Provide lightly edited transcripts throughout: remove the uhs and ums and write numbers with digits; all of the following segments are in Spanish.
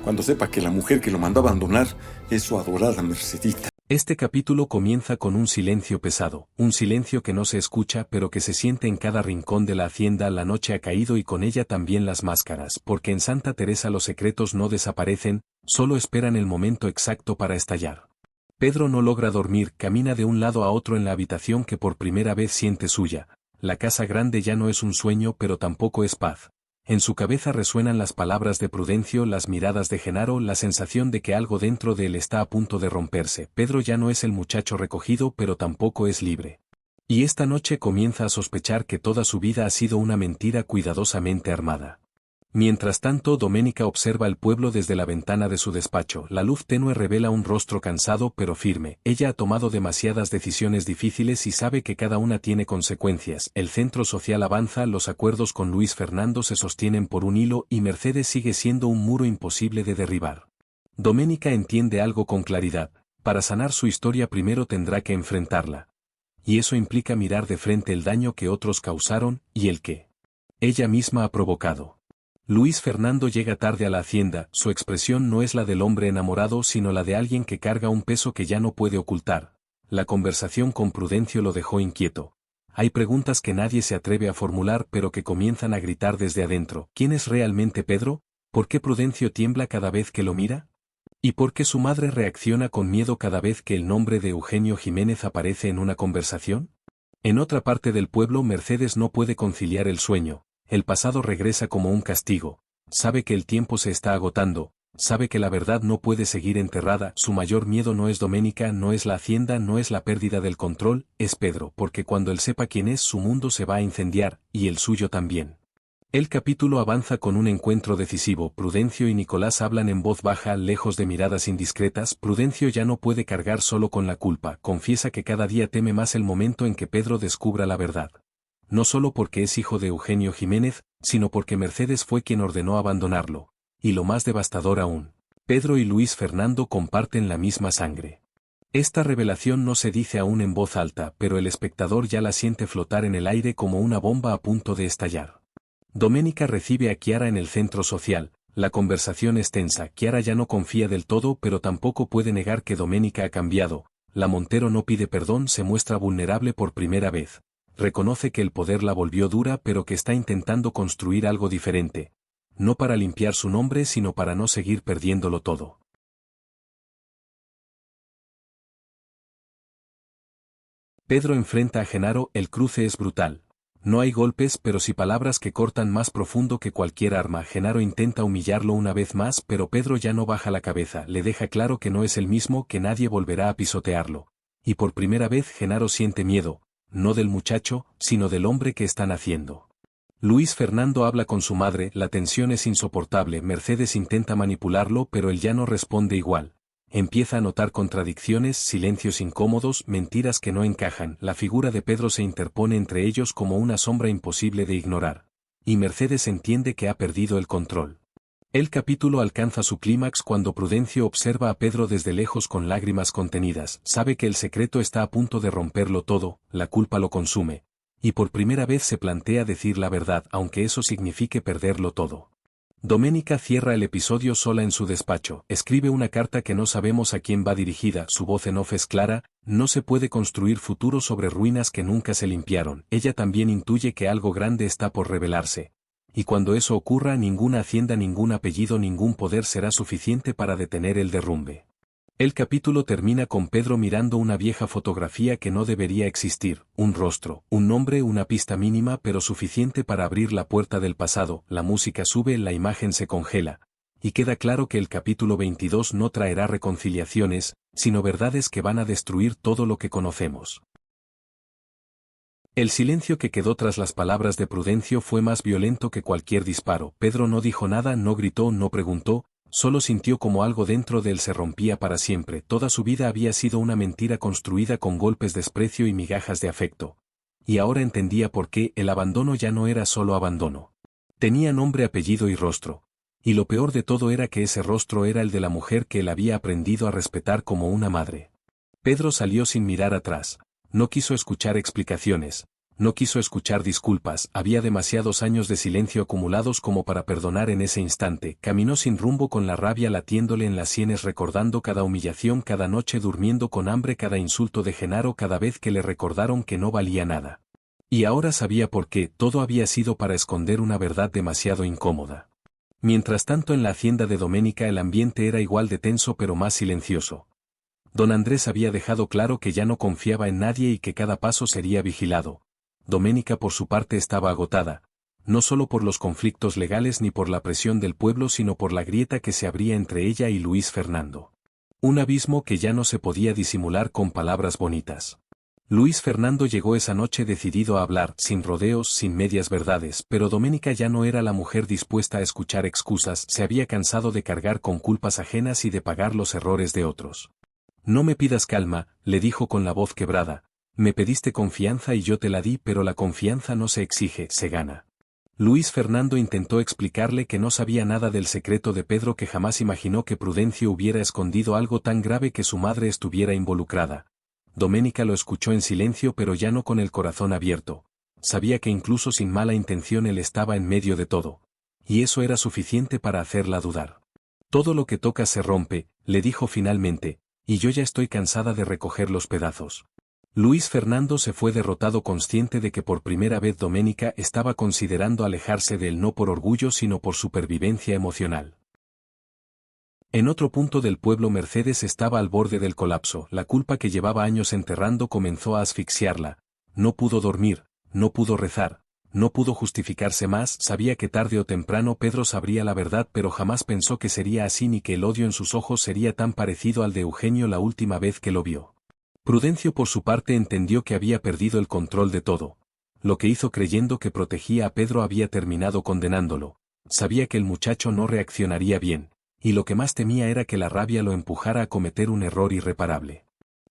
cuando sepa que la mujer que lo mandó a abandonar es su adorada Mercedita. Este capítulo comienza con un silencio pesado, un silencio que no se escucha pero que se siente en cada rincón de la hacienda. La noche ha caído y con ella también las máscaras, porque en Santa Teresa los secretos no desaparecen, solo esperan el momento exacto para estallar. Pedro no logra dormir, camina de un lado a otro en la habitación que por primera vez siente suya. La casa grande ya no es un sueño pero tampoco es paz. En su cabeza resuenan las palabras de Prudencio, las miradas de Genaro, la sensación de que algo dentro de él está a punto de romperse. Pedro ya no es el muchacho recogido pero tampoco es libre. Y esta noche comienza a sospechar que toda su vida ha sido una mentira cuidadosamente armada. Mientras tanto, Doménica observa el pueblo desde la ventana de su despacho. La luz tenue revela un rostro cansado pero firme. Ella ha tomado demasiadas decisiones difíciles y sabe que cada una tiene consecuencias. El centro social avanza, los acuerdos con Luis Fernando se sostienen por un hilo y Mercedes sigue siendo un muro imposible de derribar. Doménica entiende algo con claridad. Para sanar su historia primero tendrá que enfrentarla. Y eso implica mirar de frente el daño que otros causaron y el que ella misma ha provocado. Luis Fernando llega tarde a la hacienda, su expresión no es la del hombre enamorado sino la de alguien que carga un peso que ya no puede ocultar. La conversación con Prudencio lo dejó inquieto. Hay preguntas que nadie se atreve a formular pero que comienzan a gritar desde adentro. ¿Quién es realmente Pedro? ¿Por qué Prudencio tiembla cada vez que lo mira? ¿Y por qué su madre reacciona con miedo cada vez que el nombre de Eugenio Jiménez aparece en una conversación? En otra parte del pueblo Mercedes no puede conciliar el sueño. El pasado regresa como un castigo, sabe que el tiempo se está agotando, sabe que la verdad no puede seguir enterrada. Su mayor miedo no es Doménica, no es la hacienda, no es la pérdida del control, es Pedro, porque cuando él sepa quién es su mundo se va a incendiar, y el suyo también. El capítulo avanza con un encuentro decisivo. Prudencio y Nicolás hablan en voz baja, lejos de miradas indiscretas. Prudencio ya no puede cargar solo con la culpa, confiesa que cada día teme más el momento en que Pedro descubra la verdad. No solo porque es hijo de Eugenio Jiménez, sino porque Mercedes fue quien ordenó abandonarlo. Y lo más devastador aún, Pedro y Luis Fernando comparten la misma sangre. Esta revelación no se dice aún en voz alta, pero el espectador ya la siente flotar en el aire como una bomba a punto de estallar. Doménica recibe a Chiara en el centro social, la conversación es tensa. Chiara ya no confía del todo pero tampoco puede negar que Doménica ha cambiado. La Montero no pide perdón, se muestra vulnerable por primera vez. Reconoce que el poder la volvió dura pero que está intentando construir algo diferente. No para limpiar su nombre sino para no seguir perdiéndolo todo. Pedro enfrenta a Genaro, el cruce es brutal. No hay golpes pero sí palabras que cortan más profundo que cualquier arma. Genaro intenta humillarlo una vez más pero Pedro ya no baja la cabeza, le deja claro que no es el mismo, que nadie volverá a pisotearlo. Y por primera vez Genaro siente miedo. No del muchacho, sino del hombre que están haciendo. Luis Fernando habla con su madre, la tensión es insoportable. Mercedes intenta manipularlo pero él ya no responde igual. Empieza a notar contradicciones, silencios incómodos, mentiras que no encajan. La figura de Pedro se interpone entre ellos como una sombra imposible de ignorar. Y Mercedes entiende que ha perdido el control. El capítulo alcanza su clímax cuando Prudencio observa a Pedro desde lejos con lágrimas contenidas. Sabe que el secreto está a punto de romperlo todo, la culpa lo consume. Y por primera vez se plantea decir la verdad, aunque eso signifique perderlo todo. Doménica cierra el episodio sola en su despacho. Escribe una carta que no sabemos a quién va dirigida. Su voz en off es clara: no se puede construir futuro sobre ruinas que nunca se limpiaron. Ella también intuye que algo grande está por revelarse. Y cuando eso ocurra, ninguna hacienda, ningún apellido, ningún poder será suficiente para detener el derrumbe. El capítulo termina con Pedro mirando una vieja fotografía que no debería existir, un rostro, un nombre, una pista mínima pero suficiente para abrir la puerta del pasado. La música sube, la imagen se congela. Y queda claro que el capítulo 22 no traerá reconciliaciones, sino verdades que van a destruir todo lo que conocemos. El silencio que quedó tras las palabras de Prudencio fue más violento que cualquier disparo. Pedro no dijo nada, no gritó, no preguntó, solo sintió como algo dentro de él se rompía para siempre. Toda su vida había sido una mentira construida con golpes, desprecio y migajas de afecto. Y ahora entendía por qué. El abandono ya no era solo abandono. Tenía nombre, apellido y rostro. Y lo peor de todo era que ese rostro era el de la mujer que él había aprendido a respetar como una madre. Pedro salió sin mirar atrás. No quiso escuchar explicaciones, No quiso escuchar disculpas, había demasiados años de silencio acumulados como para perdonar en ese instante, caminó sin rumbo con la rabia latiéndole en las sienes recordando cada humillación, cada noche durmiendo con hambre, cada insulto de Genaro cada vez que le recordaron que no valía nada. Y ahora sabía por qué, todo había sido para esconder una verdad demasiado incómoda. Mientras tanto en la hacienda de Doménica el ambiente era igual de tenso pero más silencioso. Don Andrés había dejado claro que ya no confiaba en nadie y que cada paso sería vigilado. Doménica por su parte estaba agotada, no solo por los conflictos legales ni por la presión del pueblo sino por la grieta que se abría entre ella y Luis Fernando. Un abismo que ya no se podía disimular con palabras bonitas. Luis Fernando llegó esa noche decidido a hablar, sin rodeos, sin medias verdades, pero Doménica ya no era la mujer dispuesta a escuchar excusas, se había cansado de cargar con culpas ajenas y de pagar los errores de otros. No me pidas calma, le dijo con la voz quebrada. Me pediste confianza y yo te la di, pero la confianza no se exige, se gana. Luis Fernando intentó explicarle que no sabía nada del secreto de Pedro, que jamás imaginó que Prudencio hubiera escondido algo tan grave que su madre estuviera involucrada. Doménica lo escuchó en silencio pero ya no con el corazón abierto. Sabía que incluso sin mala intención él estaba en medio de todo. Y eso era suficiente para hacerla dudar. Todo lo que toca se rompe, le dijo finalmente, y yo ya estoy cansada de recoger los pedazos. Luis Fernando se fue derrotado, consciente de que por primera vez Doménica estaba considerando alejarse de él no por orgullo sino por supervivencia emocional. En otro punto del pueblo Mercedes estaba al borde del colapso, la culpa que llevaba años enterrando comenzó a asfixiarla, no pudo dormir, no pudo rezar, no pudo justificarse más, sabía que tarde o temprano Pedro sabría la verdad pero jamás pensó que sería así ni que el odio en sus ojos sería tan parecido al de Eugenio la última vez que lo vio. Prudencio por su parte entendió que había perdido el control de todo. Lo que hizo creyendo que protegía a Pedro había terminado condenándolo. Sabía que el muchacho no reaccionaría bien, y lo que más temía era que la rabia lo empujara a cometer un error irreparable.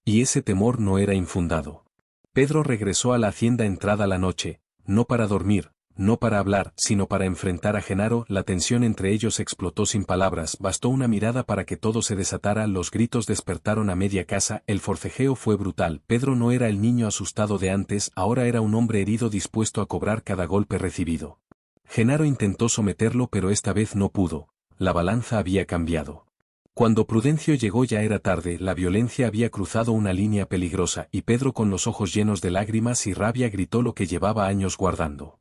Y ese temor no era infundado. Pedro regresó a la hacienda entrada la noche, no para dormir, no para hablar, sino para enfrentar a Genaro. La tensión entre ellos explotó sin palabras, bastó una mirada para que todo se desatara, los gritos despertaron a media casa, el forcejeo fue brutal, Pedro no era el niño asustado de antes, ahora era un hombre herido dispuesto a cobrar cada golpe recibido. Genaro intentó someterlo pero esta vez no pudo, la balanza había cambiado. Cuando Prudencio llegó ya era tarde, la violencia había cruzado una línea peligrosa y Pedro con los ojos llenos de lágrimas y rabia gritó lo que llevaba años guardando.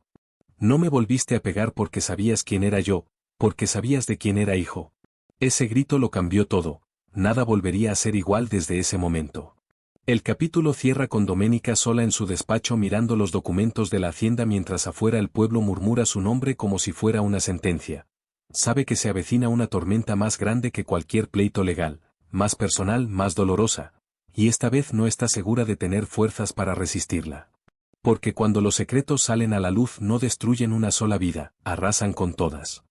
No me volviste a pegar porque sabías quién era yo, porque sabías de quién era hijo. Ese grito lo cambió todo, nada volvería a ser igual desde ese momento. El capítulo cierra con Doménica sola en su despacho mirando los documentos de la hacienda mientras afuera el pueblo murmura su nombre como si fuera una sentencia. Sabe que se avecina una tormenta más grande que cualquier pleito legal, más personal, más dolorosa, y esta vez no está segura de tener fuerzas para resistirla. Porque cuando los secretos salen a la luz no destruyen una sola vida, arrasan con todas.